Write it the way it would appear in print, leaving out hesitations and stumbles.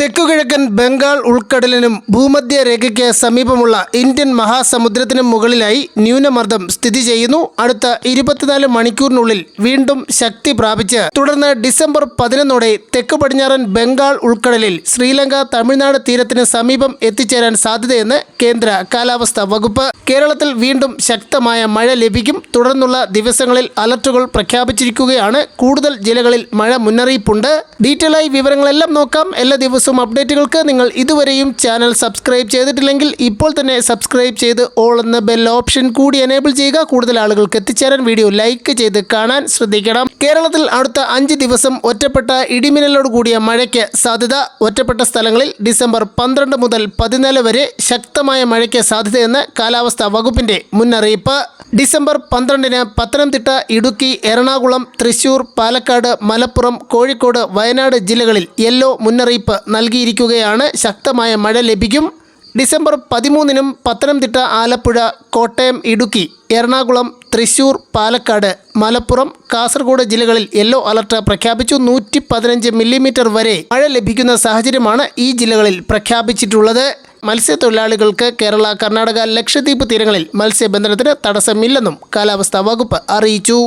തെക്കുകിഴക്കൻ ബംഗാൾ ഉൾക്കടലിനും ഭൂമധ്യരേഖയ്ക്ക് സമീപമുള്ള ഇന്ത്യൻ മഹാസമുദ്രത്തിനും മുകളിലായി ന്യൂനമർദ്ദം സ്ഥിതി ചെയ്യുന്നു. അടുത്ത 24 മണിക്കൂറിനുള്ളിൽ വീണ്ടും ശക്തി പ്രാപിച്ച് തുടർന്ന് ഡിസംബർ 11 തെക്ക് പടിഞ്ഞാറൻ ബംഗാൾ ഉൾക്കടലിൽ ശ്രീലങ്ക തമിഴ്നാട് തീരത്തിന് സമീപം എത്തിച്ചേരാൻ സാധ്യതയെന്ന് കേന്ദ്ര കാലാവസ്ഥാ വകുപ്പ്. കേരളത്തിൽ വീണ്ടും ശക്തമായ മഴ ലഭിക്കും. തുടർന്നുള്ള ദിവസങ്ങളിൽ അലർട്ടുകൾ പ്രഖ്യാപിച്ചിരിക്കുകയാണ്. കൂടുതൽ ജില്ലകളിൽ മഴ മുന്നറിയിപ്പുണ്ട്. ഡീറ്റെയിൽ ആയി വിവരങ്ങളെല്ലാം നോക്കാം. എല്ലാ ദിവസവും അപ്ഡേറ്റുകൾക്ക് നിങ്ങൾ ഇതുവരെയും ചാനൽ സബ്സ്ക്രൈബ് ചെയ്തിട്ടില്ലെങ്കിൽ ഇപ്പോൾ തന്നെ സബ്സ്ക്രൈബ് ചെയ്ത് ഓൾ എന്ന ബെൽ ഓപ്ഷൻ കൂടി എനേബിൾ ചെയ്യുക. കൂടുതൽ ആളുകൾക്ക് എത്തിച്ചേരാൻ വീഡിയോ ലൈക്ക് ചെയ്ത് കാണാൻ ശ്രദ്ധിക്കണം. കേരളത്തിൽ അടുത്ത 5 ദിവസം ഒറ്റപ്പെട്ട ഇടിമിന്നലോട് കൂടിയ മഴയ്ക്ക് സാധ്യത. ഒറ്റപ്പെട്ട സ്ഥലങ്ങളിൽ ഡിസംബർ 12 മുതൽ 14 വരെ ശക്തമായ മഴയ്ക്ക് സാധ്യതയെന്ന് കാലാവസ്ഥാ വകുപ്പിന്റെ മുന്നറിയിപ്പ്. ഡിസംബർ 12 പത്തനംതിട്ട, ഇടുക്കി, എറണാകുളം, തൃശൂർ, പാലക്കാട്, മലപ്പുറം, കോഴിക്കോട്, വയനാട് ജില്ലകളിൽ യെല്ലോ മുന്നറിയിപ്പ് നൽകിയിരിക്കുകയാണ്. ശക്തമായ മഴ ലഭിക്കും. ഡിസംബർ 13 പത്തനംതിട്ട, ആലപ്പുഴ, കോട്ടയം, ഇടുക്കി, എറണാകുളം, തൃശൂർ, പാലക്കാട്, മലപ്പുറം, കാസർഗോഡ് ജില്ലകളിൽ യെല്ലോ അലർട്ട് പ്രഖ്യാപിച്ചു. 115 മില്ലിമീറ്റർ വരെ മഴ ലഭിക്കുന്ന സാഹചര്യമാണ് ഈ ജില്ലകളിൽ പ്രഖ്യാപിച്ചിട്ടുള്ളത്. മത്സ്യത്തൊഴിലാളികൾക്ക് കേരള, കർണാടക, ലക്ഷദ്വീപ് തീരങ്ങളിൽ മത്സ്യബന്ധനത്തിന് തടസ്സമില്ലെന്നും കാലാവസ്ഥാ വകുപ്പ് അറിയിച്ചു.